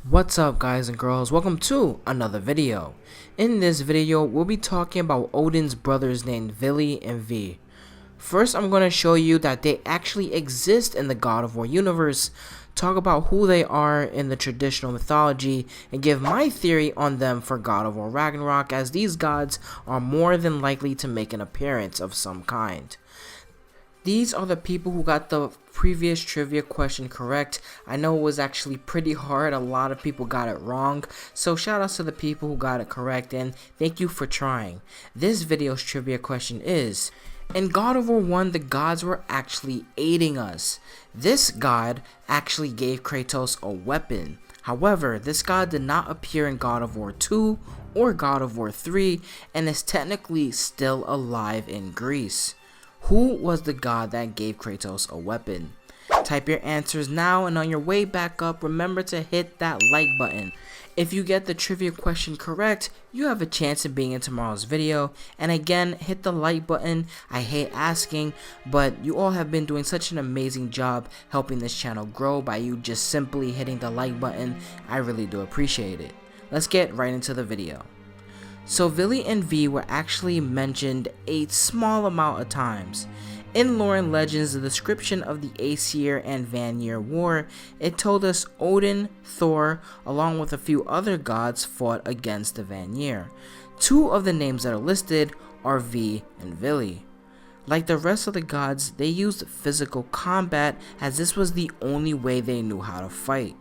What's up guys and girls, welcome to another video. In this video we'll be talking about Odin's brothers named Vili and Vi. First I'm going to show you that they actually exist in the God of War universe, talk about who they are in the traditional mythology, and give my theory on them for God of War Ragnarok, as these gods are more than likely to make an appearance of some kind. These are the people who got the previous trivia question correct. I know it was actually pretty hard, a lot of people got it wrong, so shout outs to the people who got it correct and thank you for trying. This video's trivia question is, in God of War 1 the gods were actually aiding us. This god actually gave Kratos a weapon. However, this god did not appear in God of War 2 or God of War 3 and is technically still alive in Greece. Who was the god that gave Kratos a weapon? Type your answers now, and on your way back up, remember to hit that like button. If you get the trivia question correct, you have a chance of being in tomorrow's video. And again, hit the like button. I hate asking, but you all have been doing such an amazing job helping this channel grow by you just simply hitting the like button. I really do appreciate it. Let's get right into the video. So Vili and Vi were actually mentioned a small amount of times. In lore and legends, the description of the Aesir and Vanir war, it told us Odin, Thor, along with a few other gods fought against the Vanir. Two of the names that are listed are Vi and Vili. Like the rest of the gods, they used physical combat as this was the only way they knew how to fight.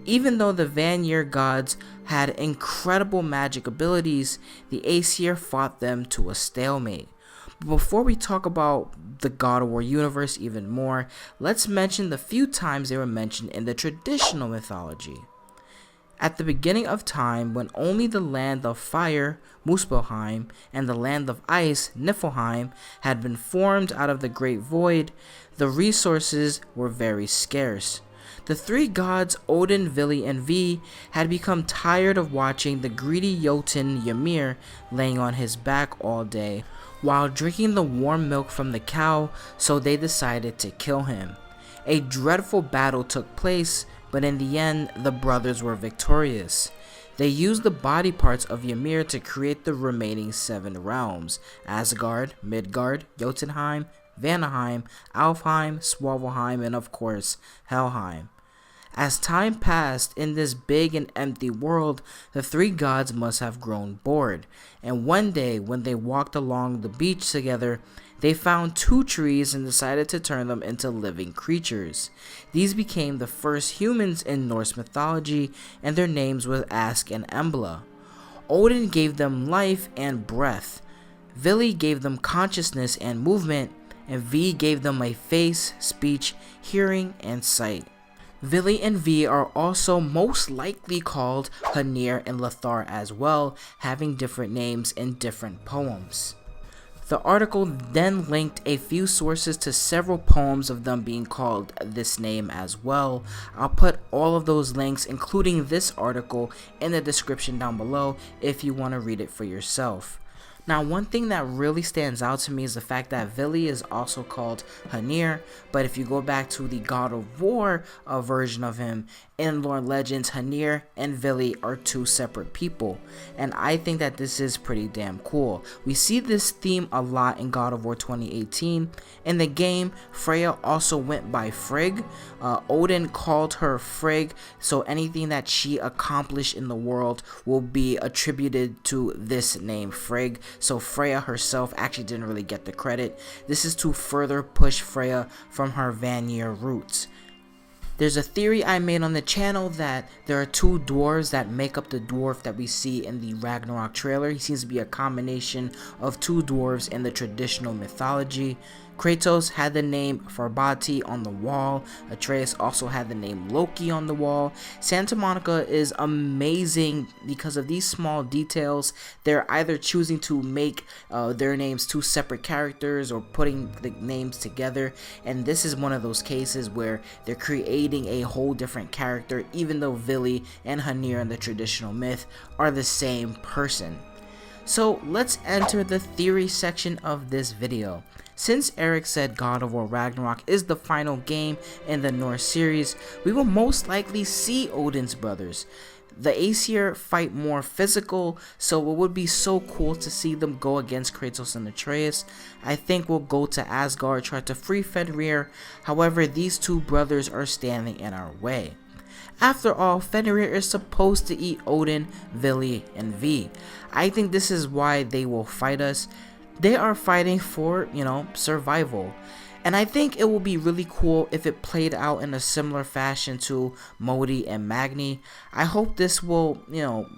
Even though the Vanir gods had incredible magic abilities, the Aesir fought them to a stalemate. But before we talk about the God of War universe even more, let's mention the few times they were mentioned in the traditional mythology. At the beginning of time, when only the land of fire, Muspelheim, and the land of ice, Niflheim, had been formed out of the great void, the resources were very scarce. The three gods, Odin, Vili, and Vi, had become tired of watching the greedy Jotun Ymir laying on his back all day while drinking the warm milk from the cow, so they decided to kill him. A dreadful battle took place, but in the end, the brothers were victorious. They used the body parts of Ymir to create the remaining 7 realms: Asgard, Midgard, Jotunheim, Vanaheim, Alfheim, Swavelheim, and of course, Helheim. As time passed in this big and empty world, the three gods must have grown bored, and one day when they walked along the beach together, they found 2 trees and decided to turn them into living creatures. These became the first humans in Norse mythology, and their names were Ask and Embla. Odin gave them life and breath. Vili gave them consciousness and movement, and Vi gave them a face, speech, hearing, and sight. Vili and Vi are also most likely called Hanir and Lothar as well, having different names in different poems. The article then linked a few sources to several poems of them being called this name as well. I'll put all of those links, including this article, in the description down below if you want to read it for yourself. Now, one thing that really stands out to me is the fact that Vili is also called Hanir, but if you go back to the God of War version of him, in lore legends, Hanir and Vili are 2 separate people, and I think that this is pretty damn cool. We see this theme a lot in God of War 2018. In the game, Freya also went by Frigg. Odin called her Frigg, so anything that she accomplished in the world will be attributed to this name, Frigg. So Freya herself actually didn't really get the credit. This is to further push Freya from her Vanir roots. There's a theory I made on the channel that there are 2 dwarves that make up the dwarf that we see in the Ragnarok trailer. He seems to be a combination of 2 dwarves in the traditional mythology. Kratos had the name Farbati on the wall. Atreus also had the name Loki on the wall. Santa Monica is amazing because of these small details. They're either choosing to make their names 2 separate characters or putting the names together, and this is one of those cases where they're creating a whole different character, even though Vili and Hanir in the traditional myth are the same person. So let's enter the theory section of this video. Since Eric said God of War Ragnarok is the final game in the Norse series, we will most likely see Odin's brothers. The Aesir fight more physical, so it would be so cool to see them go against Kratos and Atreus. I think we'll go to Asgard, try to free Fenrir. However, these two brothers are standing in our way. After all, Fenrir is supposed to eat Odin, Vili, and V. I think this is why they will fight us. They are fighting for, survival. And I think it will be really cool if it played out in a similar fashion to Modi and Magni. I hope this will,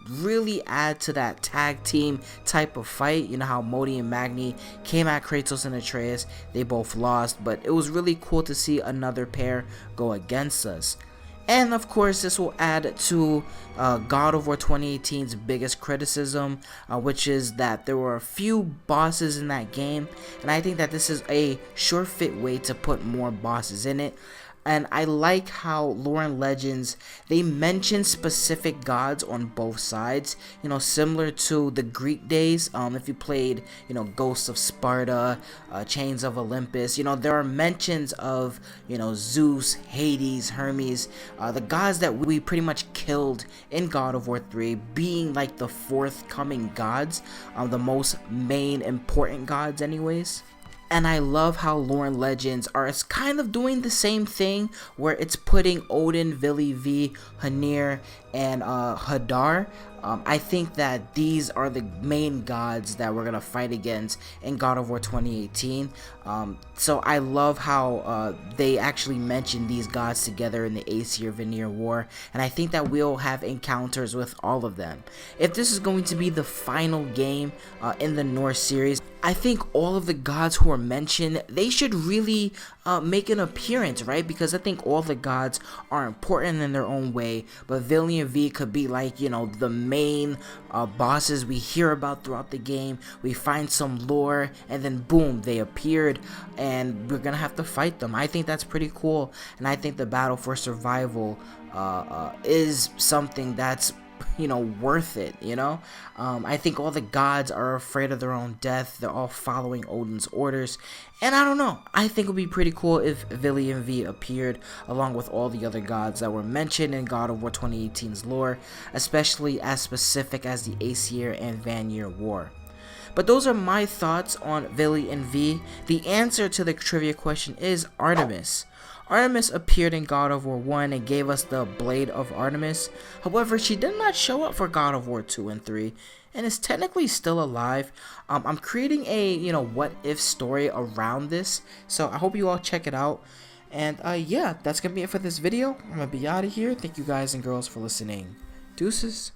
really add to that tag team type of fight. You know how Modi and Magni came at Kratos and Atreus. They both lost, but it was really cool to see another pair go against us. And of course, this will add to God of War 2018's biggest criticism, which is that there were a few bosses in that game, and I think that this is a sure fit way to put more bosses in it. And I like how Lore and Legends, they mention specific gods on both sides, similar to the Greek days. If you played, Ghosts of Sparta, Chains of Olympus, there are mentions of, Zeus, Hades, Hermes, the gods that we pretty much killed in God of War 3, being like the forthcoming gods, the most main important gods anyways. And I love how Lore and Legends are kind of doing the same thing, where it's putting Odin, Vili, V, Hanir, and Hadar. I think that these are the main gods that we're gonna fight against in God of War 2018. So I love how they actually mention these gods together in the Aesir Vanir War, and I think that we'll have encounters with all of them. If this is going to be the final game in the Norse series, I think all of the gods who are mentioned, they should really make an appearance, right? Because I think all the gods are important in their own way, but Vili and V could be like, the main bosses we hear about throughout the game. We find some lore, and then boom, they appeared, and we're gonna have to fight them. I think that's pretty cool, and I think the battle for survival is something that's worth it. I think all the gods are afraid of their own death. They're all following Odin's orders, and I don't know, I think it would be pretty cool if Vili and V appeared along with all the other gods that were mentioned in God of War 2018's lore, especially as specific as the Aesir and Vanir War. But those are my thoughts on Vili and V. The answer to the trivia question is Artemis. Artemis appeared in God of War 1 and gave us the Blade of Artemis. However, she did not show up for God of War 2 and 3, and is technically still alive. I'm creating a, what if story around this, so I hope you all check it out. And yeah, that's gonna be it for this video. I'm gonna be out of here. Thank you guys and girls for listening. Deuces.